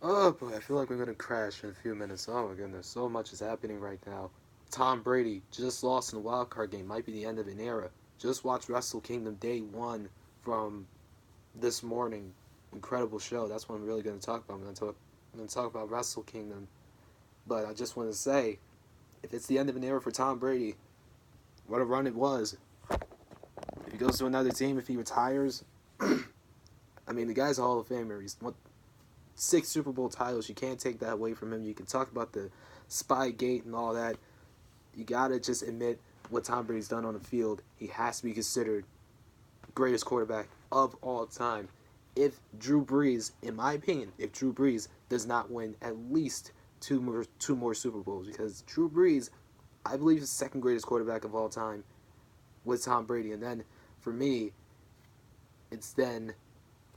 Oh boy, I feel like we're gonna crash in a few minutes. Oh my goodness, so much is happening right now. Tom Brady just lost in the wild card game. Might be the end of an era. Just watched Wrestle Kingdom Day 1 from this morning. Incredible show. That's what I'm really gonna talk about. I'm gonna talk about Wrestle Kingdom. But I just want to say, if it's the end of an era for Tom Brady, what a run it was. If he goes to another team, if he retires, I mean, the guy's a Hall of Famer. He's won 6 Super Bowl titles. You can't take that away from him. You can talk about the spy gate and all that. You gotta just admit what Tom Brady's done on the field. He has to be considered greatest quarterback of all time. If Drew Brees, in my opinion, if Drew Brees does not win at least two more Super Bowls, because Drew Brees, I believe, is the second greatest quarterback of all time with Tom Brady, and then for me, it's then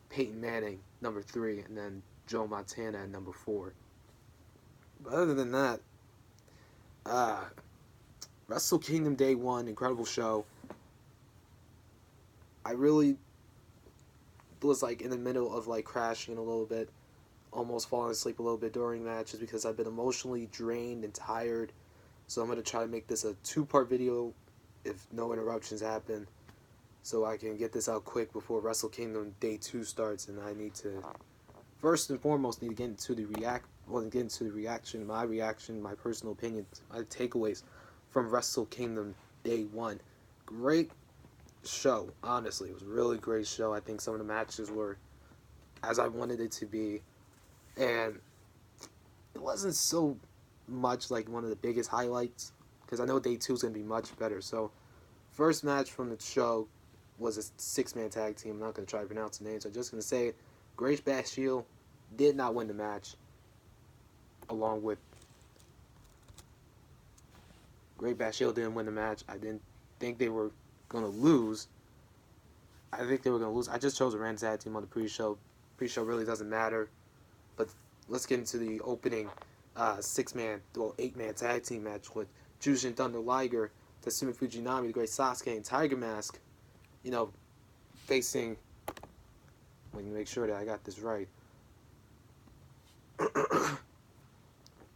Peyton Manning number 3, and then Joe Montana at number 4. But other than that, uh, Wrestle Kingdom Day 1, incredible show. I really was like in the middle of like crashing a little bit, almost falling asleep a little bit during matches because I've been emotionally drained and tired. So I'm gonna try to make this a 2-part video if no interruptions happen, so I can get this out quick before Wrestle Kingdom Day 2 starts. And I need to first and foremost need to get into the reaction, my personal opinions, my takeaways from Wrestle Kingdom Day 1. Great show, honestly. It was a really great show. I think some of the matches were as I wanted it to be, and it wasn't so much like one of the biggest highlights because I know Day 2 is going to be much better. So, first match from the show was a 6-man tag team. I'm not going to try to pronounce the names. I'm just going to say it. Grace Bashiel did not win the match, along with Great Bashiel didn't win the match. I didn't think they were going to lose. I think they were going to lose. I just chose a random tag team on the pre-show. Pre-show really doesn't matter. But let's get into the opening 8-man tag team match with Jushin Thunder Liger, Tatsumi Fujinami, the Great Sasuke, and Tiger Mask, you know, facing. Let me make sure that I got this right.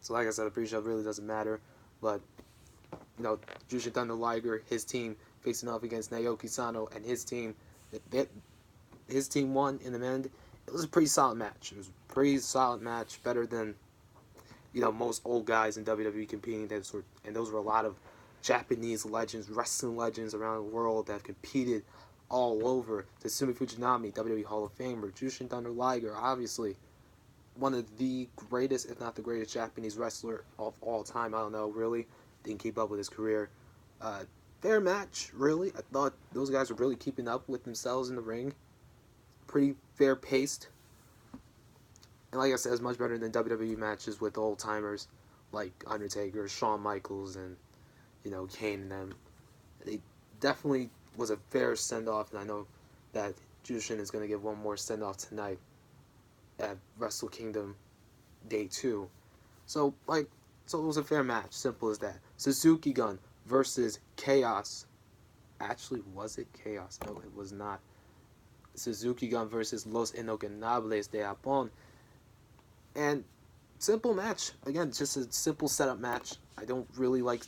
So, like I said, the pre-show really doesn't matter. But, Jushin Thunder Liger, his team facing off against Naoki Sano and his team. His team won in the end. It was a pretty solid match. It was a pretty solid match, better than most old guys in WWE competing. And those were a lot of Japanese legends, wrestling legends around the world that have competed all over. Tatsumi Fujinami, WWE Hall of Famer, Jushin Thunder Liger, obviously one of the greatest, if not the greatest, Japanese wrestler of all time. I don't know, really. Didn't keep up with his career. Fair match, really. I thought those guys were really keeping up with themselves in the ring. Pretty fair paced. And like I said, it's much better than WWE matches with old timers like Undertaker, Shawn Michaels, and Kane and them. They definitely was a fair send off, and I know that Jushin is going to give one more send off tonight at Wrestle Kingdom Day 2. So it was a fair match, simple as that. Suzuki Gun versus Chaos. Actually, was it Chaos? No, it was not. Suzuki Gun versus Los Ingobernables de Japón. And simple match. Again, just a simple setup match. I don't really like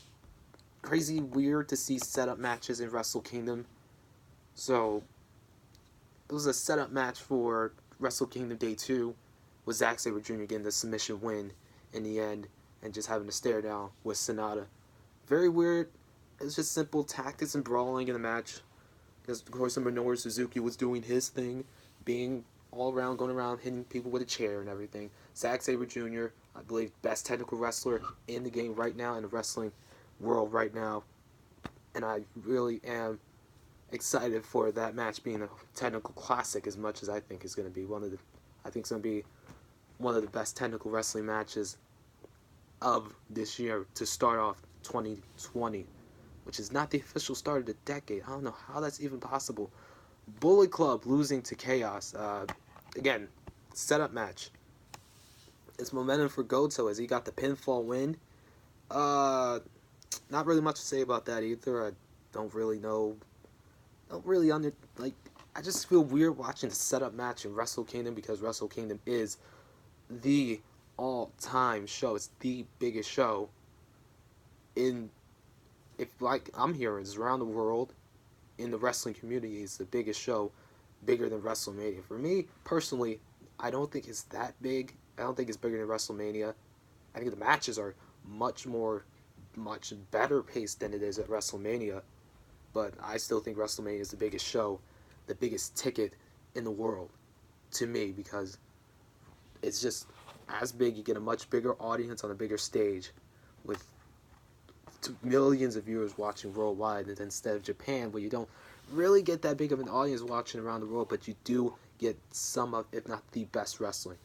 crazy weird to see setup matches in Wrestle Kingdom. So it was a setup match for Wrestle Kingdom Day 2 with Zack Sabre Jr. getting the submission win in the end and just having to stare down with Sanada. Very weird. It was just simple tactics and brawling in the match. Because, of course, Minoru Suzuki was doing his thing, being all around, going around, hitting people with a chair and everything. Zack Sabre Jr., I believe, best technical wrestler in the game right now, in the wrestling world right now. And I really am excited for that match being a technical classic as much as I think it's going to be I think it's going to be one of the best technical wrestling matches of this year to start off 2020, which is not the official start of the decade. I don't know how that's even possible. Bullet Club losing to Chaos. Again, setup match. It's momentum for Goto as he got the pinfall win. Not really much to say about that either. I don't really know. I just feel weird watching the setup match in Wrestle Kingdom because Wrestle Kingdom is the all-time show. It's the biggest show in, if like I'm hearing, it's around the world in the wrestling community. It's the biggest show, bigger than WrestleMania. For me personally, I don't think it's that big. I don't think it's bigger than WrestleMania. I think the matches are much better paced than it is at WrestleMania. But I still think WrestleMania is the biggest show, the biggest ticket in the world to me, because it's just as big. You get a much bigger audience on a bigger stage with millions of viewers watching worldwide, and instead of Japan, where you don't really get that big of an audience watching around the world, but you do get some of, if not the best wrestling.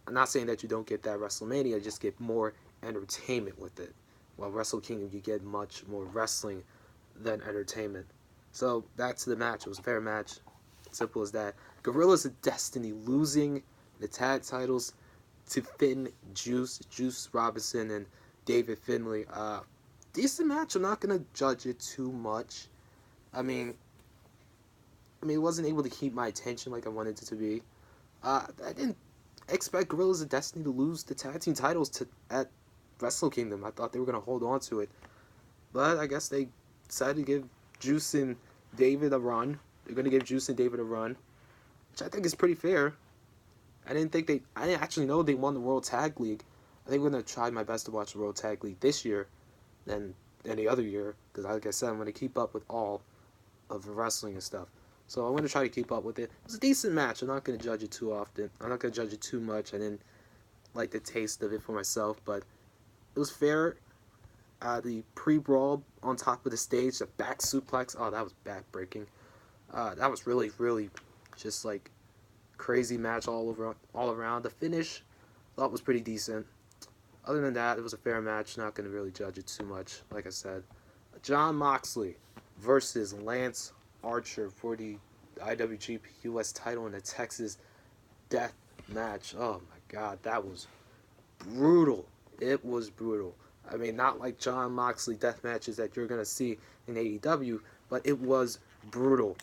I'm not saying that you don't get that WrestleMania, you just get more entertainment with it. While Wrestle Kingdom, you get much more wrestling than entertainment. So back to the match. It was a fair match. Simple as that. Gorillas of Destiny losing the tag titles to Juice Robinson, and David Finlay. Decent match. I'm not gonna judge it too much. I mean, it wasn't able to keep my attention like I wanted it to be. I didn't expect Gorillas of Destiny to lose the tag team titles at Wrestle Kingdom. I thought they were gonna hold on to it, but I guess they decided to give Juice and David a run. They're gonna give Juice and David a run, which I think is pretty fair. I didn't actually know they won the World Tag League. I think I'm gonna try my best to watch the World Tag League this year than any other year, because like I said, I'm gonna keep up with all of the wrestling and stuff. So I'm gonna try to keep up with it. It was a decent match. I'm not gonna judge it too often. I'm not gonna judge it too much. I didn't like the taste of it for myself, but it was fair. The pre-brawl on top of the stage, the back suplex. Oh, that was back-breaking. That was really, really just like crazy match all around. The finish, I thought was pretty decent. Other than that, it was a fair match. Not going to really judge it too much, like I said. Jon Moxley versus Lance Archer for the IWGP US title in a Texas death match. Oh my god, that was brutal. It was brutal. I mean, not like Jon Moxley death matches that you're going to see in AEW, but it was brutal.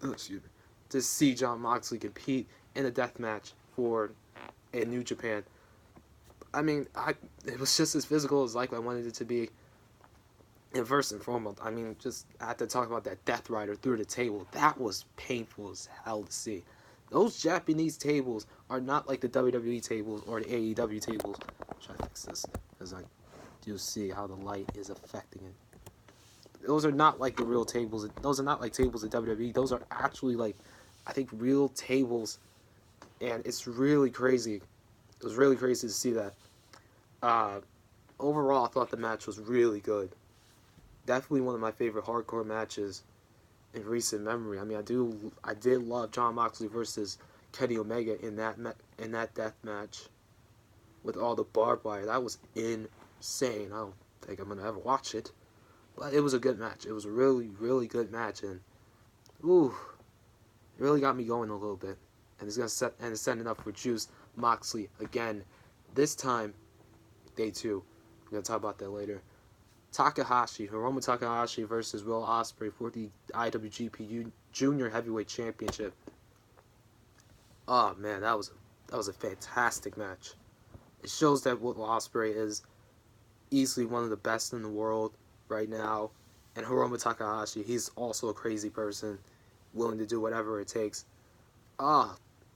Excuse me. To see Jon Moxley compete in a death match in New Japan. I mean, it was just as physical as like I wanted it to be. And first and foremost, I mean, just I have to talk about that Death Rider through the table. That was painful as hell to see. Those Japanese tables are not like the WWE tables or the AEW tables. I'll try to fix this, because I do see how the light is affecting it. Those are not like the real tables. Those are not like tables at WWE. Those are actually like, I think, real tables. And it's really crazy. It was really crazy to see that. Overall, I thought the match was really good. Definitely one of my favorite hardcore matches in recent memory. I mean, I did love Jon Moxley versus Kenny Omega in that death match with all the barbed wire. That was insane. I don't think I'm gonna ever watch it, but it was a good match. It was a really, really good match, and it really got me going a little bit. And it's setting up for Juice Moxley again. This time, day 2. We're gonna talk about that later. Hiromu Takahashi versus Will Ospreay for the IWGP Junior Heavyweight Championship. Oh man, that was a fantastic match. It shows that Will Ospreay is easily one of the best in the world right now, and Hiromu Takahashi, he's also a crazy person, willing to do whatever it takes.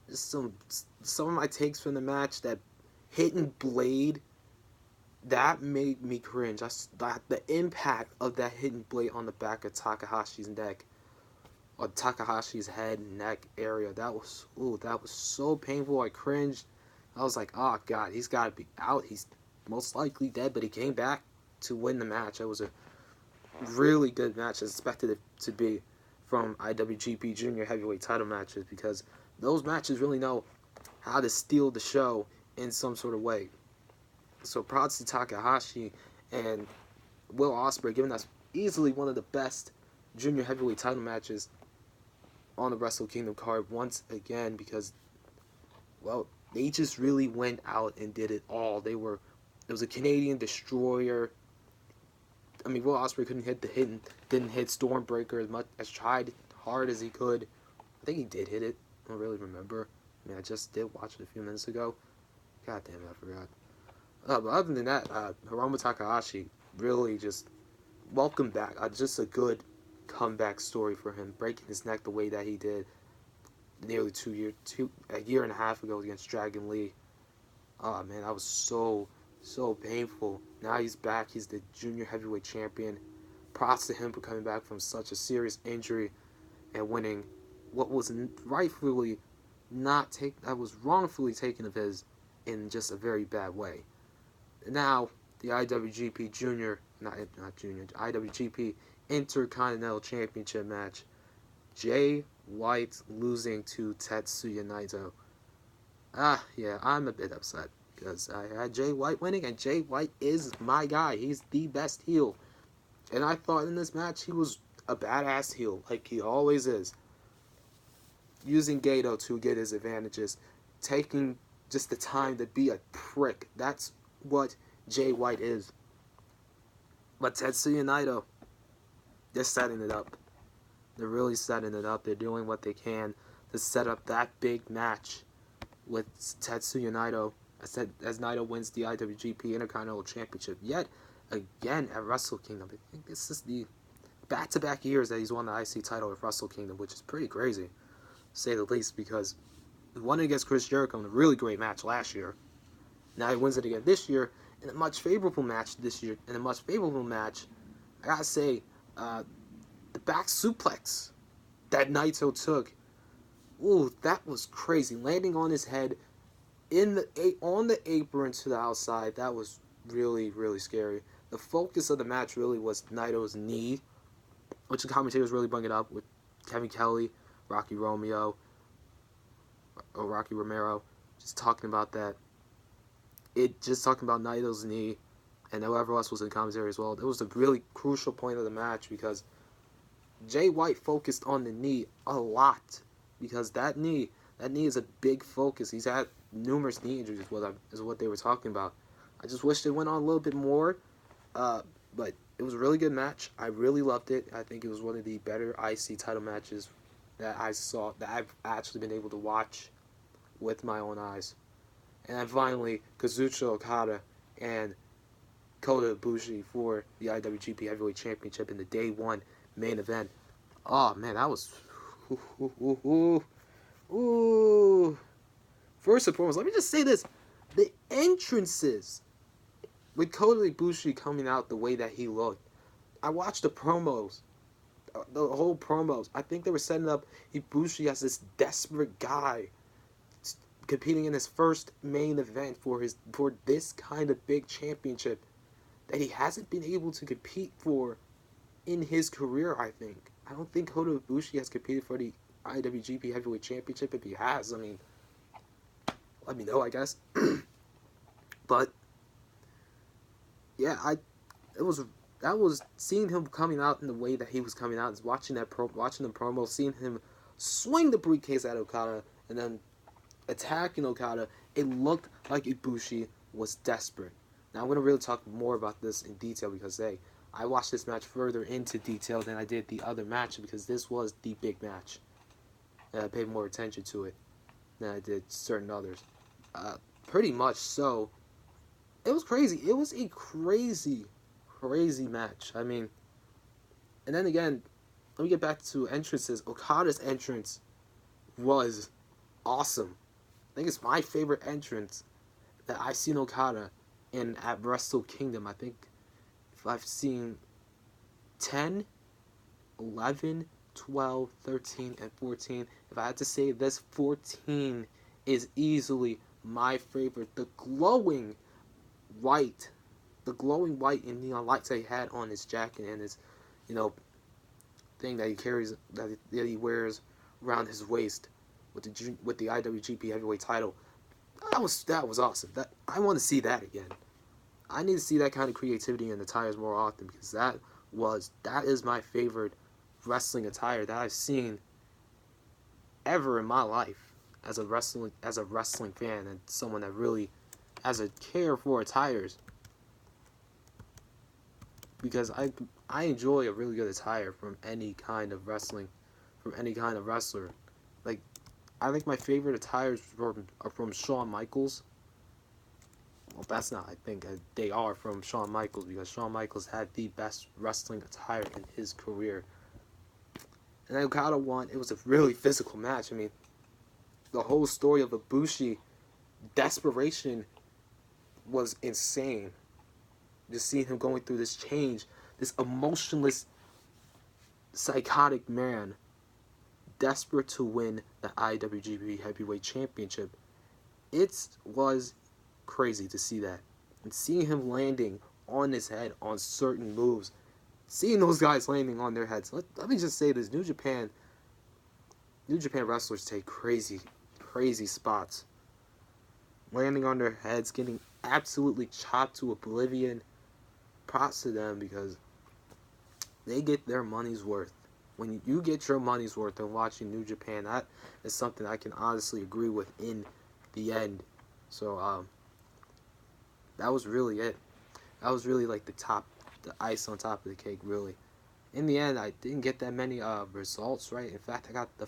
Just some of my takes from the match. That hidden blade, that made me cringe. The impact of that hidden blade on the back of Takahashi's neck, or Takahashi's head and neck area, that was so painful. I cringed. I was like, oh god, he's got to be out. He's most likely dead, but he came back to win the match. It was a really good match. I expected it to be from IWGP Junior Heavyweight title matches, because those matches really know how to steal the show in some sort of way. So props to Takahashi and Will Ospreay, giving us easily one of the best junior heavyweight title matches on the Wrestle Kingdom card once again, because, well, they just really went out and did it all. It was a Canadian destroyer. I mean, Will Ospreay didn't hit Stormbreaker as tried hard as he could. I think he did hit it. I don't really remember. I mean, I just did watch it a few minutes ago. God damn it, I forgot. But other than that, Hiromu Takahashi really just welcome back. Just a good comeback story for him, breaking his neck the way that he did nearly a year and a half ago against Dragon Lee. Oh man, that was so painful. Now he's back. He's the junior heavyweight champion. Props to him for coming back from such a serious injury and winning what was rightfully that was wrongfully taken of his in just a very bad way. Now the IWGP IWGP Intercontinental Championship match. Jay White losing to Tetsuya Naito. Yeah, I'm a bit upset because I had Jay White winning, and Jay White is my guy. He's the best heel. And I thought in this match he was a badass heel, like he always is. Using Goto to get his advantages, taking just the time to be a prick. That's what Jay White is. But Tetsuya Naito, they're setting it up. They're really setting it up. They're doing what they can to set up that big match with Tetsuya Naito as Naito wins the IWGP Intercontinental Championship yet again at Wrestle Kingdom. I think this is the back-to-back years that he's won the IC title at Wrestle Kingdom, which is pretty crazy, to say the least, because he won it against Chris Jericho in a really great match last year. Now he wins it again this year in a much favorable match I gotta say, the back suplex that Naito took, ooh, that was crazy. Landing on his head on the apron to the outside, that was really, really scary. The focus of the match really was Naito's knee, which the commentators really bring it up with Kevin Kelly, Rocky Romero, just talking about that. Just talking about Naito's knee, and whoever else was in the commentary as well. It was a really crucial point of the match because Jay White focused on the knee a lot, because that knee is a big focus. He's had numerous knee injuries, is what they were talking about. I just wish they went on a little bit more, but it was a really good match. I really loved it. I think it was one of the better IC title matches that I've actually been able to watch with my own eyes. And then finally, Kazuchika Okada and Kota Ibushi for the IWGP Heavyweight Championship in the Day 1 main event. Oh man, that was... Ooh. First and foremost, let me just say this. The entrances with Kota Ibushi coming out the way that he looked. I watched the promos. The whole promos. I think they were setting up Ibushi as this desperate guy competing in his first main event for this kind of big championship that he hasn't been able to compete for in his career, I think. I don't think Kota Ibushi has competed for the IWGP Heavyweight Championship. If he has, I mean, let me know, I guess. But yeah, that was seeing him coming out in the way that he was coming out, is watching the promo, seeing him swing the briefcase at Okada and then attacking Okada. It looked like Ibushi was desperate. Now I'm gonna really talk more about this in detail because I watched this match further into detail than I did the other match because this was the big match. And I paid more attention to it than I did certain others. Pretty much so. It was crazy. It was a crazy match. I mean, and then again, let me get back to entrances. Okada's entrance was awesome. I think it's my favorite entrance that I've seen Okada in at Wrestle Kingdom. I think if I've seen 10, 11, 12, 13, and 14, if I had to say this, 14 is easily my favorite. The glowing white and neon lights that he had on his jacket and his, thing that he carries, that he wears around his waist with the IWGP Heavyweight title. That was awesome. I want to see that again. I need to see that kind of creativity in attires more often because that is my favorite wrestling attire that I've seen ever in my life as a wrestling fan and someone that really has a care for attires. Because I enjoy a really good attire from any kind of wrestler. Like, I think my favorite attires are from Shawn Michaels. Well, that's not, I think. They are from Shawn Michaels because Shawn Michaels had the best wrestling attire in his career. And Okada won. It was a really physical match. I mean, the whole story of Ibushi desperation was insane. Just seeing him going through this change, this emotionless, psychotic man, desperate to win the IWGP Heavyweight Championship. It was crazy to see that. And seeing him landing on his head on certain moves, seeing those guys landing on their heads. Let me just say this, New Japan wrestlers take crazy spots. Landing on their heads, getting absolutely chopped to oblivion. Props to them because they get their money's worth. When you get your money's worth in watching New Japan, that is something I can honestly agree with in the end. So, that was really it. That was really like the ice on top of the cake, really. In the end, I didn't get that many results right. In fact, I got the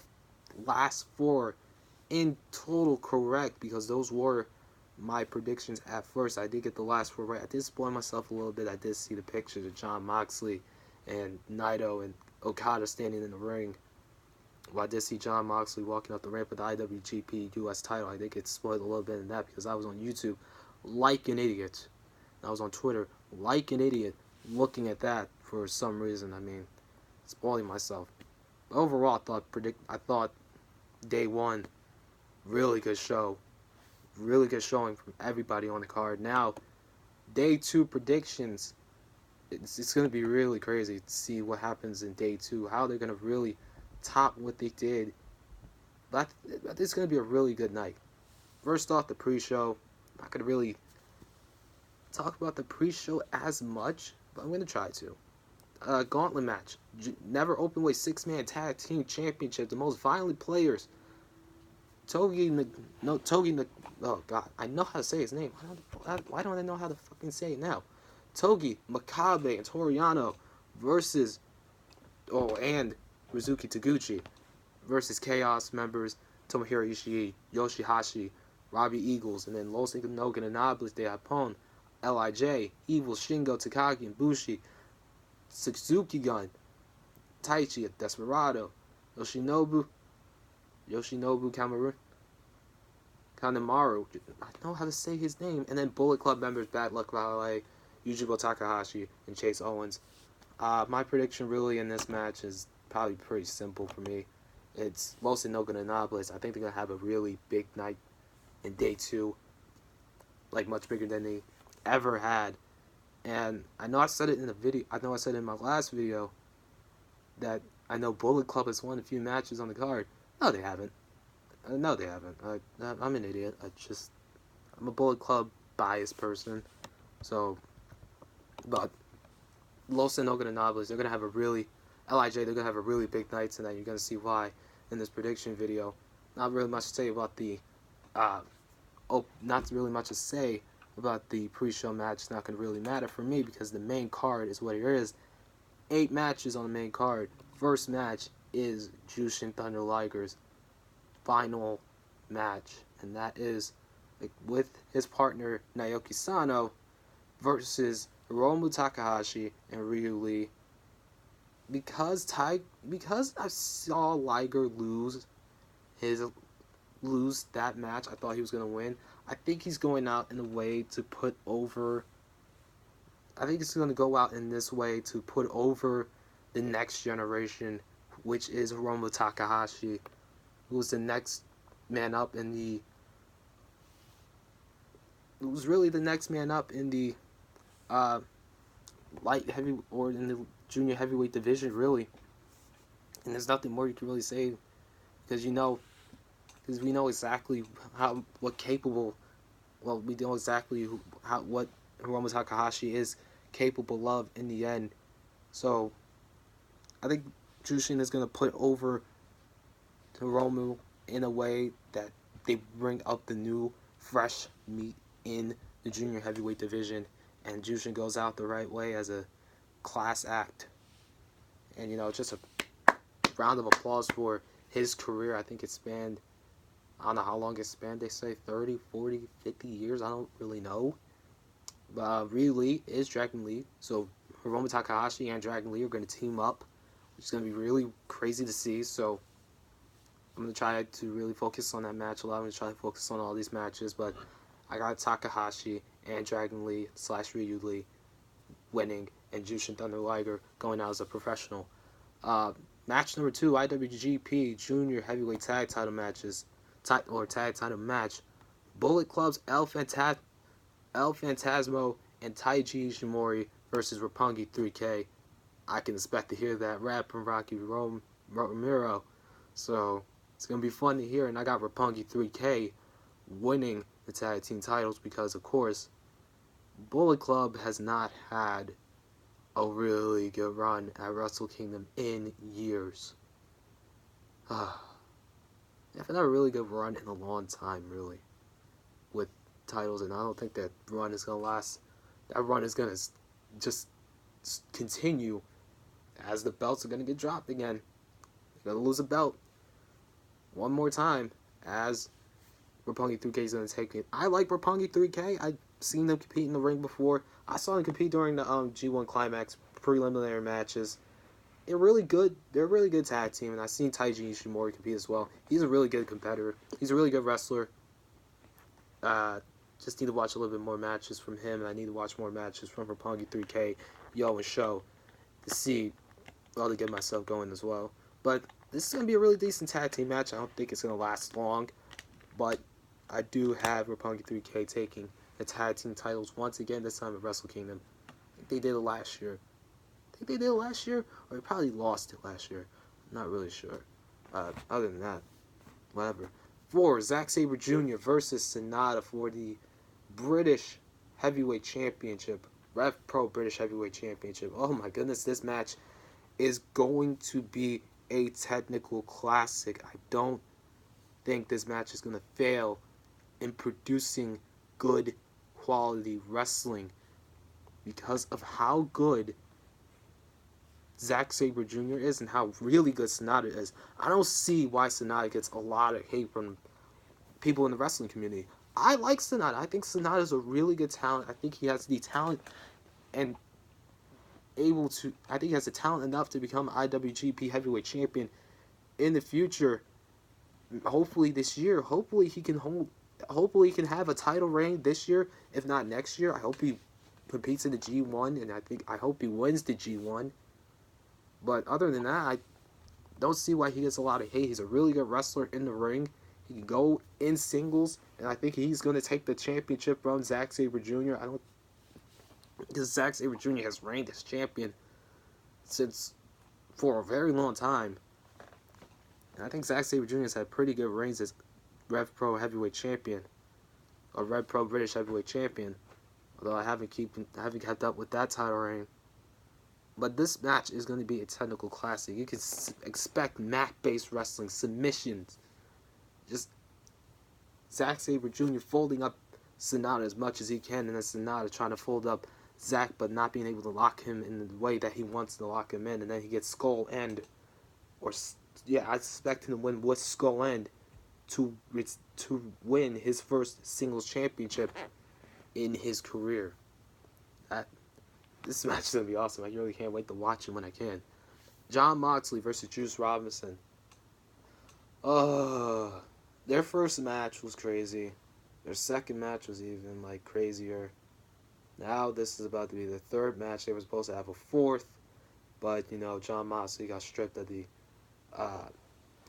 last 4 in total correct because those were my predictions at first. I did get the last 4 right. I did spoil myself a little bit. I did see the pictures of Jon Moxley and Naito and Okada standing in the ring. Well, I did see Jon Moxley walking up the ramp with the IWGP US title. I did get spoiled a little bit in that because I was on YouTube like an idiot. I was on Twitter like an idiot looking at that for some reason. I mean, spoiling myself. Overall, I thought day 1, really good show. Really good showing from everybody on the card. Now, day 2 predictions, it's going to be really crazy to see what happens in day 2. How they're going to really top what they did. But it's going to be a really good night. First off, the pre-show. I'm not going to really talk about the pre-show as much, but I'm going to try to. Gauntlet match. Never Openweight 6-man tag team championship. The most violent players. Oh god, I know how to say his name. Why don't I know how to fucking say it now? Togi, Makabe, and Toriano versus, and Rizuki Taguchi versus Chaos members Tomohiro Ishii, Yoshihashi, Robbie Eagles, and then Los Ingobernables de Japón, LIJ, Evil, Shingo, Takagi, and Bushi, Suzuki Gun, Taichi, Desperado, Yoshinobu Kanemaru, I know how to say his name, and then Bullet Club members Bad Luck Vale, Yujiro Takahashi, and Chase Owens. My prediction really in this match is probably pretty simple for me. It's Los Ingobernables. I think they're going to have a really big night in day 2, like much bigger than they ever had. And I know I said it in the video, I know I said it in my last video that I know Bullet Club has won a few matches on the card. No, they haven't. No, they haven't. I'm an idiot. I'm a Bullet Club biased person. So, but Los Ingobernables, they're going to have a really, LIJ, they're going to have a really big night tonight. You're going to see why in this prediction video. Not really much to say about the, not really much to say about the pre-show match. It's not going to really matter for me because the main card is what it is. 8 matches on the main card. First match is Jushin Thunder Liger's final match, and that is with his partner Naoki Sano versus Hiromu Takahashi and Ryu Lee. Because I saw Liger lose that match, I thought he was going to win. I think he's going out in a way to put over. I think he's going to go out in this way to put over the next generation, which is Hiromu Takahashi, who's the next man up in the. Who's really the next man up in the light heavy or in the junior heavyweight division, really. And there's nothing more you can really say because we know exactly what Hiromu Takahashi is capable of in the end. So I think Jushin is going to put over Hiromu in a way that they bring up the new fresh meat in the junior heavyweight division, and Jushin goes out the right way as a class act. And just a round of applause for his career. I think it spanned I don't know how long it spanned. They say 30, 40, 50 years. I don't really know. But Ryu Lee is Dragon Lee. So Hiromu Takahashi and Dragon Lee are going to team up, which is going to be really crazy to see. So I'm going to try to really focus on that match a lot. I'm going to try to focus on all these matches. But I got Takahashi and Dragon Lee / Ryu Lee winning, and Jushin Thunder Liger going out as a professional. Match number 2, IWGP Junior Heavyweight Tag Title matches, tag title match. Bullet Club's El Phantasmo and Taiji Ishimori versus Roppongi 3K. I can expect to hear that rap from Rocky Romero. So it's going to be fun to hear. And I got Roppongi 3K winning the tag team titles because, of course, Bullet Club has not had a really good run at Wrestle Kingdom in years. They've had a really good run in a long time, really, with titles, and I don't think that run is going to last. That run is going to just continue as the belts are going to get dropped again. They're going to lose a belt one more time as Roppongi 3K is going to take it. I like Roppongi 3K. I've seen them compete in the ring before. I saw them compete during the G1 Climax preliminary matches. They're really good. They're a really good tag team, and I've seen Taiji Ishimori compete as well. He's a really good competitor. He's a really good wrestler. Just need to watch a little bit more matches from him, and I need to watch more matches from Roppongi 3K, Yo, and Show to see, well, to get myself going as well. But this is going to be a really decent tag team match. I don't think it's going to last long, but I do have Roppongi 3K taking the tag team titles once again, this time at Wrestle Kingdom. I think they did it last year. Or they probably lost it last year. I'm not really sure. Other than that, whatever. 4, Zack Sabre Jr. versus Sanada for the British Heavyweight Championship. Rev Pro British Heavyweight Championship. Oh my goodness, this match is going to be a technical classic. I don't think this match is going to fail in producing good quality wrestling because of how good Zack Sabre Jr. is and how really good Sanada is. I don't see why Sanada gets a lot of hate from people in the wrestling community. I like Sanada. I think Sanada is a really good talent. I think he has the talent and I think he has the talent enough to become IWGP Heavyweight Champion in the future. Hopefully this year. Hopefully he can have a title reign this year, if not next year. I hope he competes in the G1, and I hope he wins the G1. But other than that, I don't see why he gets a lot of hate. He's a really good wrestler in the ring. He can go in singles, and I think he's going to take the championship from Zack Sabre Jr. Because Zack Sabre Jr. has reigned as champion for a very long time. And I think Zack Sabre Jr. has had pretty good reigns as Rev Pro Heavyweight Champion, or Rev Pro British Heavyweight Champion. Although I haven't kept up with that title reign. But this match is going to be a technical classic. You can expect mat-based wrestling, submissions. Just Zack Sabre Jr. folding up Sanada as much as he can, and then Sanada trying to fold up Zack, but not being able to lock him in the way that he wants to lock him in, and then he gets Skull End. I expect him to win with Skull End to win his first singles championship in his career. This match is going to be awesome. I really can't wait to watch it when I can. Jon Moxley versus Juice Robinson. Their first match was crazy. Their second match was even, crazier. Now this is about to be the third match. They were supposed to have a fourth. But, Jon Moxley got stripped of the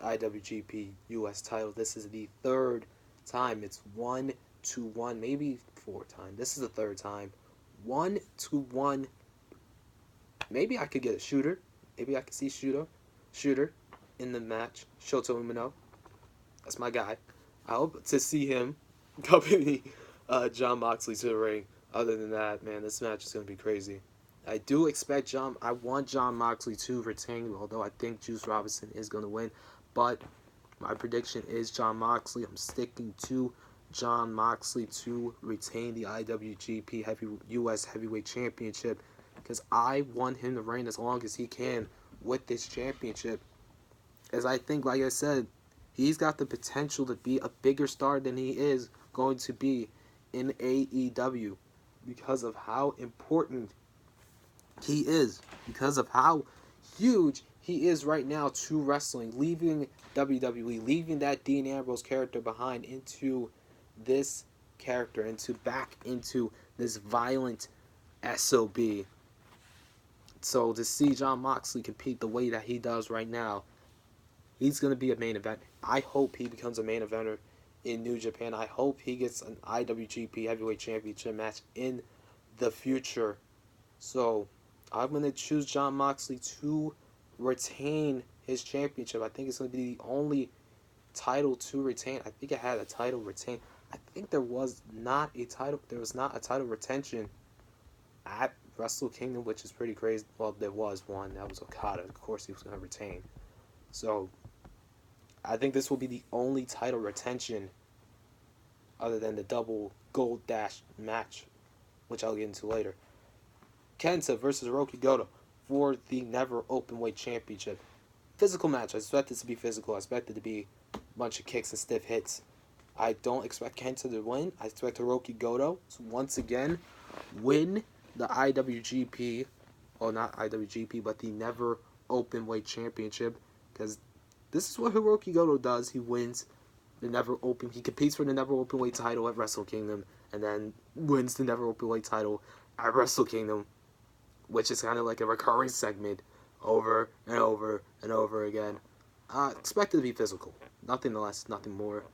IWGP US title. This is the third time. It's 1-1, maybe 4 times. This is the third time. 1-1. Maybe I could get a shooter. Maybe I could see shooter in the match. Shota Umino. That's my guy. I hope to see him accompany Jon Moxley to the ring. Other than that, man, this match is going to be crazy. I do expect I want Jon Moxley to retain, although I think Juice Robinson is going to win. But my prediction is Jon Moxley. I'm sticking to Jon Moxley to retain the IWGP US Heavyweight Championship because I want him to reign as long as he can with this championship. As I think, like I said, He's got the potential to be a bigger star than he is going to be in AEW because of how important he is, because of how huge he is right now to wrestling, leaving WWE, leaving that Dean Ambrose character behind into this character, back into this violent SOB. So to see Jon Moxley compete the way that he does right now, he's going to be a main event. I hope he becomes a main eventer in New Japan. I hope he gets an IWGP Heavyweight Championship match in the future. So I'm going to choose Jon Moxley to retain his championship. I think it's going to be the only title to retain. I think it had a title retain. I think there was not a title retention at Wrestle Kingdom, which is pretty crazy. Well, there was one. That was Okada. Of course, he was going to retain. So I think this will be the only title retention other than the double gold dash match, which I'll get into later. Kenta versus Hirooki Goto for the Never Openweight Championship. Physical match. I expect it to be physical. I expect it to be a bunch of kicks and stiff hits. I don't expect Kenta to win. I expect Hirooki Goto to once again win the IWGP, or not IWGP, but the Never Openweight Championship, because this is what Hirooki Goto does. He wins the Never Open. He competes for the Never Openweight title at Wrestle Kingdom, and then wins the Never Openweight title at Wrestle Kingdom, which is kind of like a recurring segment over and over and over again. Expect it to be physical. Nothing less, nothing more.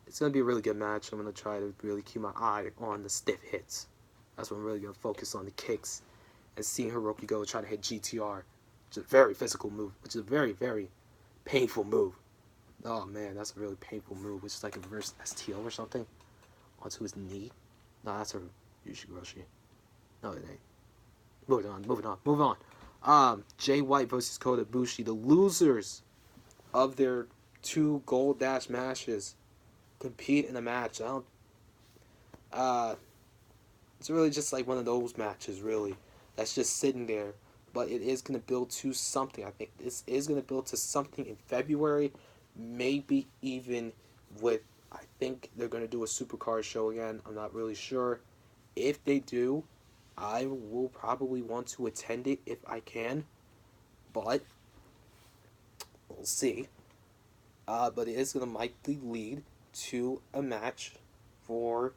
It's going to be a really good match. I'm going to try to really keep my eye on the stiff hits. That's what I'm really going to focus on, the kicks. And seeing Hirooki Goto try to hit GTR, which is a very physical move, which is a very, very painful move. Oh man, that's a really painful move, which is like a reverse STO or something onto his knee. No, that's a Yoshiroshi. No, it ain't. Moving on. Jay White versus Kota Ibushi, the losers of their 2 gold dash matches, compete in a match. It's really just like one of those matches, really, that's just sitting there. But it is going to build to something. I think this is going to build to something in February, maybe even with, I think they're going to do a Supercard show again. I'm not really sure. If they do, I will probably want to attend it if I can, but we'll see. But it is going to likely lead to a match for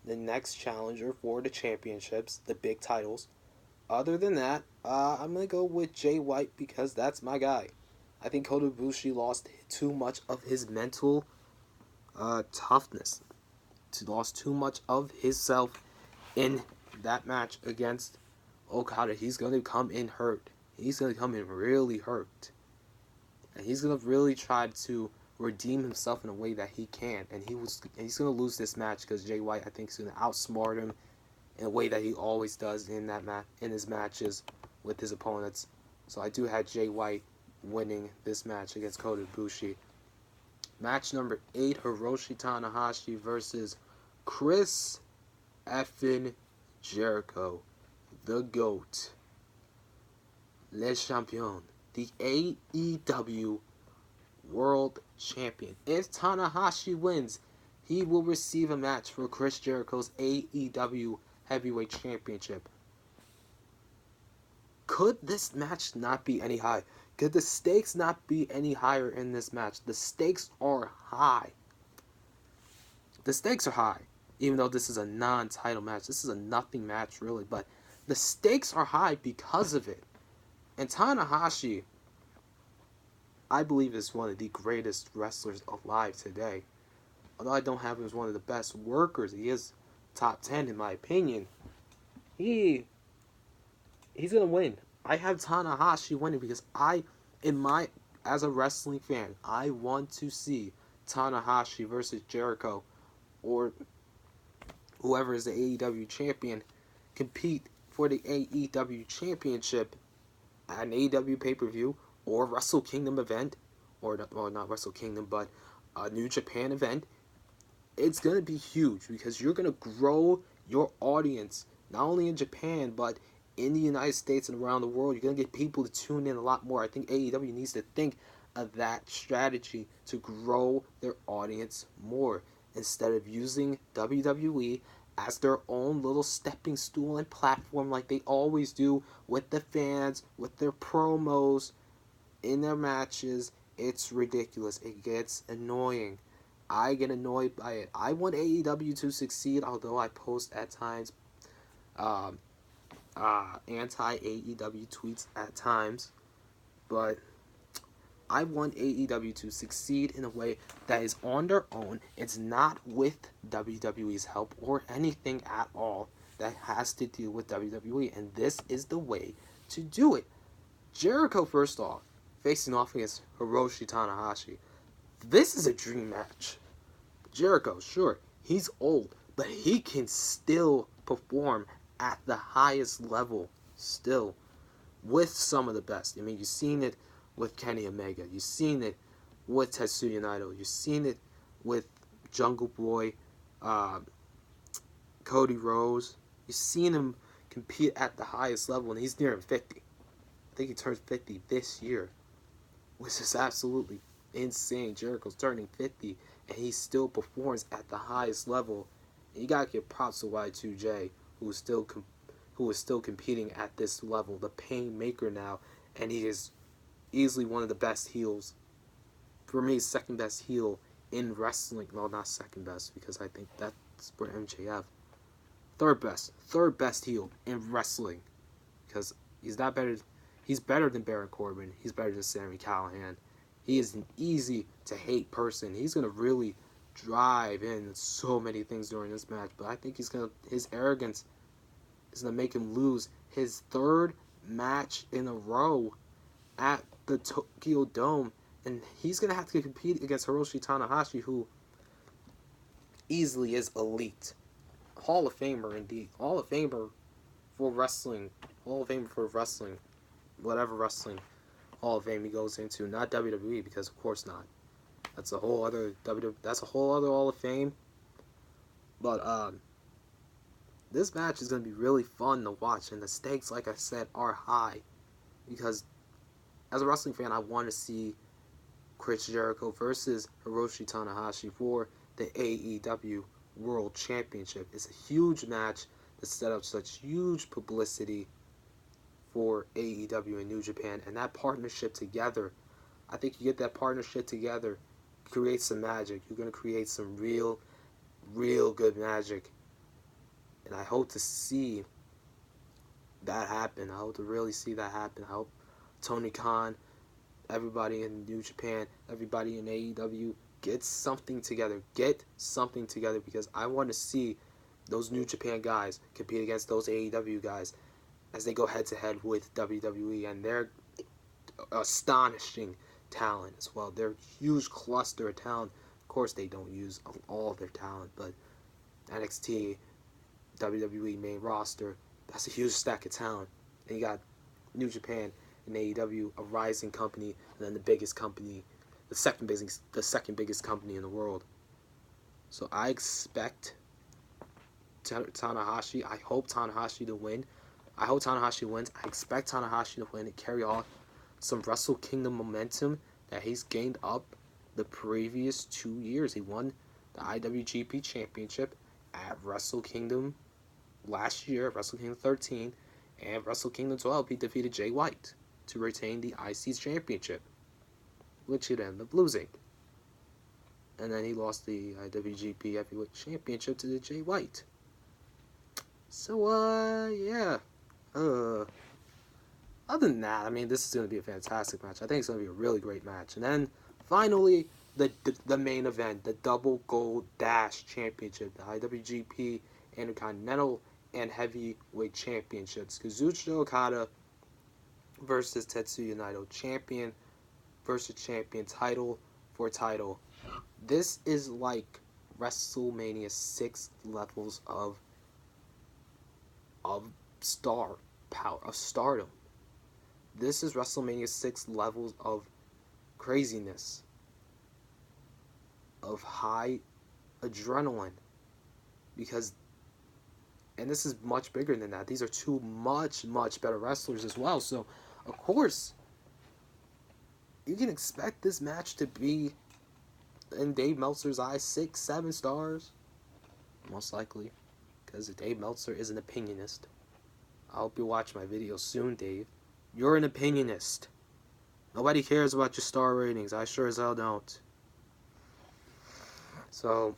the next challenger for the championships, the big titles. Other than that, I'm going to go with Jay White because that's my guy. I think Kota Ibushi lost too much of his mental toughness. Lost too much of himself in that match against Okada. He's going to come in hurt. He's going to come in really hurt. And he's going to really try to redeem himself in a way that he can. And he's going to lose this match because Jay White, I think, is going to outsmart him in a way that he always does in his matches with his opponents. So I do have Jay White winning this match against Kota Ibushi. Match number 8, Hiroshi Tanahashi versus Chris effin Jericho, the GOAT, Le Champion, the AEW World Champion. If Tanahashi wins, he will receive a match for Chris Jericho's AEW Heavyweight Championship. Could this match not be any higher? Could the stakes not be any higher in this match? The stakes are high. The stakes are high. Even though this is a non-title match. This is a nothing match, really. But the stakes are high because of it. And Tanahashi, I believe, is one of the greatest wrestlers alive today. Although I don't have him as one of the best workers, he is top 10 in my opinion. He's going to win. I have Tanahashi winning because as a wrestling fan, I want to see Tanahashi versus Jericho or whoever is the AEW champion compete for the AEW championship at an AEW pay-per-view or Wrestle Kingdom event, or not Wrestle Kingdom, but a New Japan event. It's going to be huge because you're going to grow your audience, not only in Japan, but in the United States and around the world. You're going to get people to tune in a lot more. I think AEW needs to think of that strategy to grow their audience more instead of using WWE as their own little stepping stool and platform like they always do with the fans, with their promos, in their matches. It's ridiculous. It gets annoying. I get annoyed by it. I want AEW to succeed, although I post at times anti-AEW tweets at times. But I want AEW to succeed in a way that is on their own. It's not with WWE's help or anything at all that has to deal with WWE. And this is the way to do it. Jericho, first off, facing off against Hiroshi Tanahashi. This is a dream match. Jericho, sure, he's old, but he can still perform at the highest level still with some of the best. I mean, you've seen it with Kenny Omega. You've seen it with Tetsuya Naito. You've seen it with Jungle Boy, Cody Rhodes. You've seen him compete at the highest level, and he's nearing 50. I think he turns 50 this year, which is absolutely insane. Jericho's turning 50, and he still performs at the highest level. And you gotta give props to Y2J, who is still competing at this level, the Painmaker now, and he is easily one of the best heels. For me, second best heel in wrestling. Well, not second best, because I think that's for MJF. Third best heel in wrestling, because he's better than Baron Corbin. He's better than Sami Callihan. He is an easy to hate person. He's gonna really drive in so many things during this match, but I think his arrogance is gonna make him lose his third match in a row at the Tokyo Dome, and he's gonna have to compete against Hiroshi Tanahashi, who easily is elite, Hall of Famer indeed, Hall of Famer for wrestling, whatever wrestling Hall of Fame he goes into, not WWE, because of course not. That's a whole other Hall of Fame. But this match is gonna be really fun to watch, and the stakes, like I said, are high, because as a wrestling fan, I want to see Chris Jericho versus Hiroshi Tanahashi for the AEW World Championship. It's a huge match to set up such huge publicity for AEW and New Japan, and that partnership together, I think you get that partnership together, create some magic. You're going to create some real good magic, and I hope to see that happen. I hope to really see that happen. I hope Tony Khan, everybody in New Japan, everybody in AEW gets something together. Because I want to see those New Japan guys compete against those AEW guys as they go head-to-head with WWE and their astonishing talent as well. They're a huge cluster of talent. Of course, they don't use all of their talent, but NXT, WWE main roster, that's a huge stack of talent. And you got New Japan and AEW, a rising company, and then the biggest company, the second biggest company in the world. So I expect Tanahashi. I hope Tanahashi to win. I hope Tanahashi wins. I expect Tanahashi to win and carry on some Wrestle Kingdom momentum that he's gained up the previous 2 years. He won the IWGP Championship at Wrestle Kingdom last year, Wrestle Kingdom 13, and Wrestle Kingdom 12. He defeated Jay White to retain the IC Championship, which he'd end up losing. And then he lost the IWGP Heavyweight Championship to Jay White. So, yeah. Other than that, I mean, this is going to be a fantastic match. I think it's going to be a really great match. And then, finally, the main event, the Double Gold Dash Championship, the IWGP Intercontinental and Heavyweight Championships. Kazuchika Okada versus Tetsuya Naito, champion versus champion, title for title. This is like WrestleMania 6 levels of star power, of stardom. This is WrestleMania 6 levels of craziness, of high adrenaline, because, and this is much bigger than that. These are two much better wrestlers as well. So, of course, you can expect this match to be, in Dave Meltzer's eyes, 6, 7 stars. Most likely. Because Dave Meltzer is an opinionist. I hope you watch my video soon, Dave. You're an opinionist. Nobody cares about your star ratings. I sure as hell don't. So,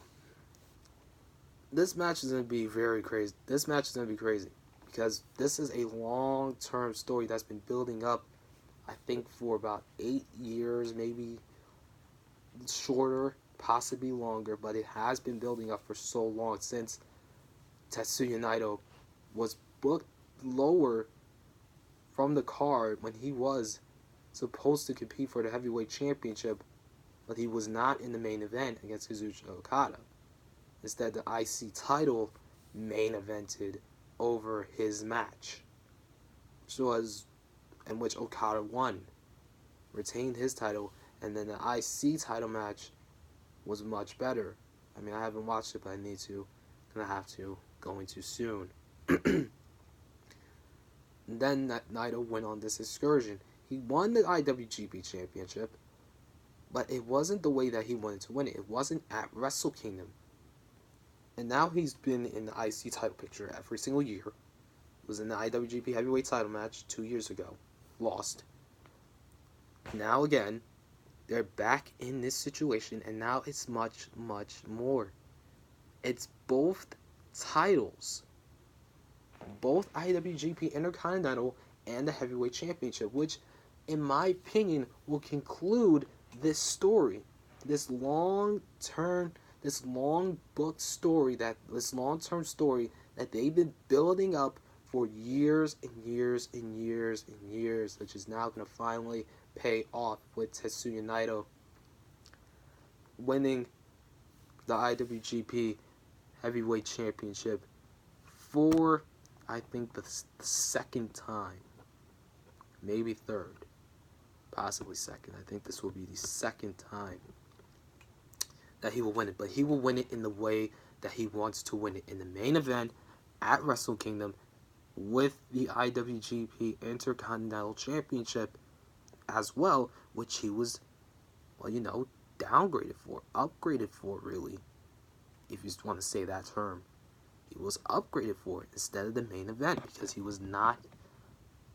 this match is going to be very crazy. This match is going to be crazy. Because this is a long-term story that's been building up, I think, for about 8 years, maybe shorter, possibly longer. But it has been building up for so long since Tetsuya Naito was booked lower from the card when he was supposed to compete for the heavyweight championship, but he was not in the main event against Kazuchika Okada. Instead, the IC title main evented over his match, in which Okada won, retained his title, and then the IC title match was much better. I mean, I haven't watched it, but I need to. Gonna have to. Going to soon. Then Naito went on this excursion. He won the IWGP Championship, but it wasn't the way that he wanted to win it. It wasn't at Wrestle Kingdom. And now he's been in the IC title picture every single year. He was in the IWGP Heavyweight title match 2 years ago. Lost. Now again, they're back in this situation, and now it's much, much more. It's both titles. Both IWGP Intercontinental and the Heavyweight Championship, which, in my opinion, will conclude this story. This long-term story that they've been building up for years and years and years and years, which is now going to finally pay off with Tetsuya Naito winning the IWGP Heavyweight Championship for, I think, the second time. Maybe third. Possibly second. I think this will be the second time that he will win it. But he will win it in the way that he wants to win it. In the main event at Wrestle Kingdom with the IWGP Intercontinental Championship as well, which he was, downgraded for. Upgraded for, really. If you want to say that term. He was upgraded for it instead of the main event because he was not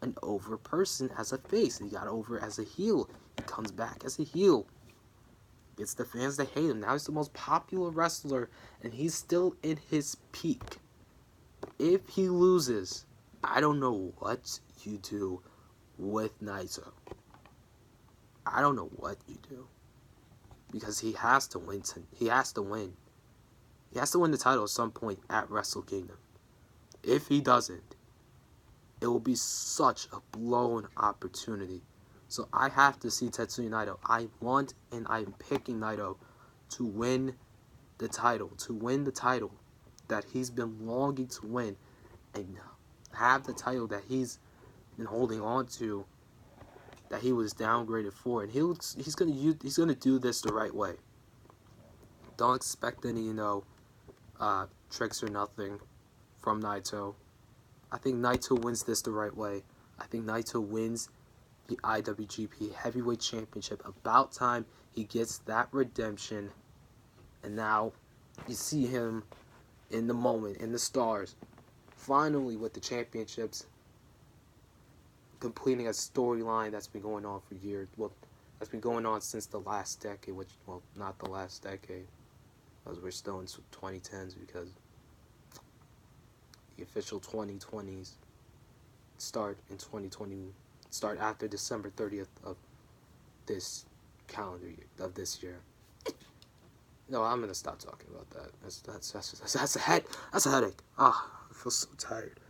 an over person as a face. He got over as a heel. He comes back as a heel. It's the fans that hate him. Now he's the most popular wrestler, and he's still in his peak. If he loses, I don't know what you do with Naito. I don't know what you do. Because he has to win. He has to win. He has to win the title at some point at Wrestle Kingdom. If he doesn't, it will be such a blown opportunity. So I have to see Tetsuya Naito. I want and I'm picking Naito to win the title. To win the title that he's been longing to win. And have the title that he's been holding on to, that he was downgraded for. And he's gonna do this the right way. Don't expect any, tricks or nothing from Naito. I think Naito wins this the right way. I think Naito wins the IWGP Heavyweight Championship. About time he gets that redemption. And now you see him in the moment, in the stars. Finally with the championships. Completing a storyline that's been going on for years. Well, that's been going on since the last decade. Not the last decade. Because we're still in 2010s because the official 2020s start after December 30th of this calendar year, of this year. No, I'm gonna stop talking about that. That's a headache. I feel so tired.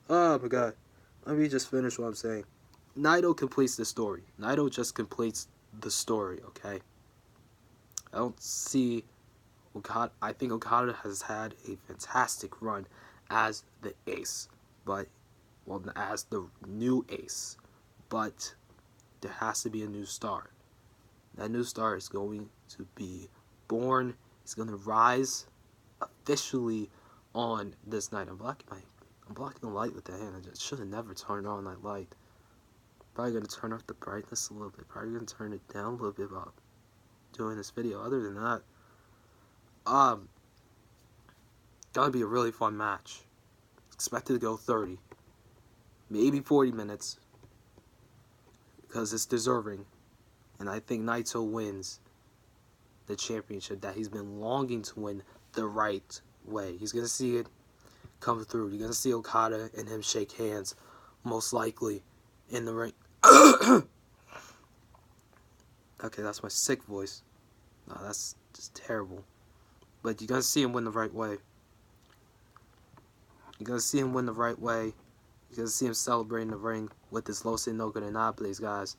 Oh my god. Let me just finish what I'm saying. Naito completes the story. Naito just completes the story, okay? I don't see Okada. I think Okada has had a fantastic run as the ace, as the new ace. But there has to be a new star. That new star is going to be born. He's going to rise officially on this night. I'm blocking the light with the hand. I just should have never turned on that light. Probably gonna turn up the brightness a little bit. Probably gonna turn it down a little bit about doing this video. Other than that, gonna be a really fun match. Expected to go 30, maybe 40 minutes, because it's deserving. And I think Naito wins the championship that he's been longing to win the right way. He's gonna see it come through. You're gonna see Okada and him shake hands, most likely, in the ring. Okay, that's my sick voice. No, that's just terrible. But you're gonna see him win the right way. You're gonna see him win the right way. You're gonna see him celebrating the ring with his Los Ingobernables, guys.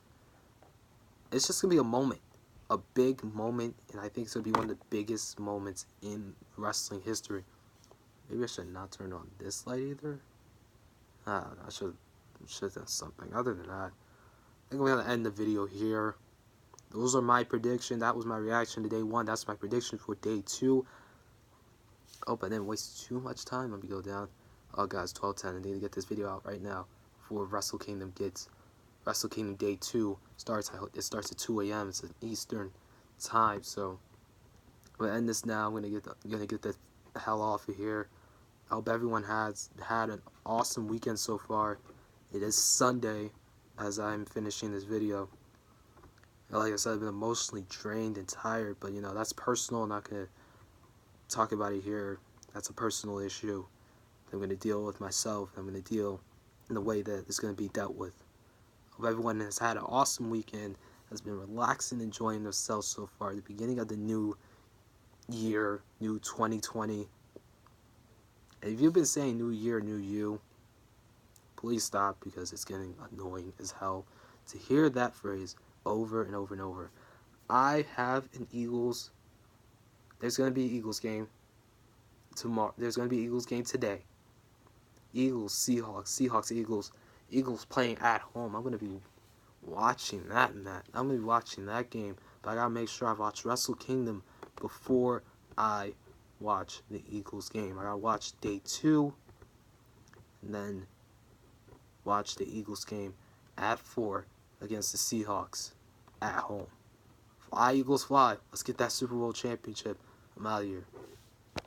It's just gonna be a moment. A big moment, and I think it's gonna be one of the biggest moments in wrestling history. Maybe I should not turn on this light either. I should have done something. Other than that, I think we're gonna end the video here. Those are my predictions. That was my reaction to day 1. That's my prediction for day 2. Hope I didn't waste too much time. Let me go down. Oh, guys, 12:10. I need to get this video out right now before Wrestle Kingdom Day 2 starts. It starts at 2 a.m. It's an Eastern time. So I'm gonna end this now. I'm gonna get the hell off of here. I hope everyone has had an awesome weekend so far. It is Sunday as I'm finishing this video. Like I said, I've been emotionally drained and tired, but that's personal. I'm not gonna talk about it here. That's a personal issue. I'm gonna deal with myself. I'm gonna deal in the way that it's gonna be dealt with. Hope everyone has had an awesome weekend, has been relaxing, enjoying themselves so far. The beginning of the new year, new 2020. And if you've been saying new year, new you, please stop, because it's getting annoying as hell to hear that phrase over and over and over. I have an Eagles. There's going to be an Eagles game tomorrow. There's going to be an Eagles game today. Eagles, Seahawks, Seahawks, Eagles. Eagles playing at home. I'm going to be watching that. I'm going to be watching that game. But I got to make sure I watch Wrestle Kingdom before I watch the Eagles game. I got to watch day 2. And then watch the Eagles game at 4 against the Seahawks at home. Fly, Eagles, fly. Let's get that Super Bowl championship. I'm out of here.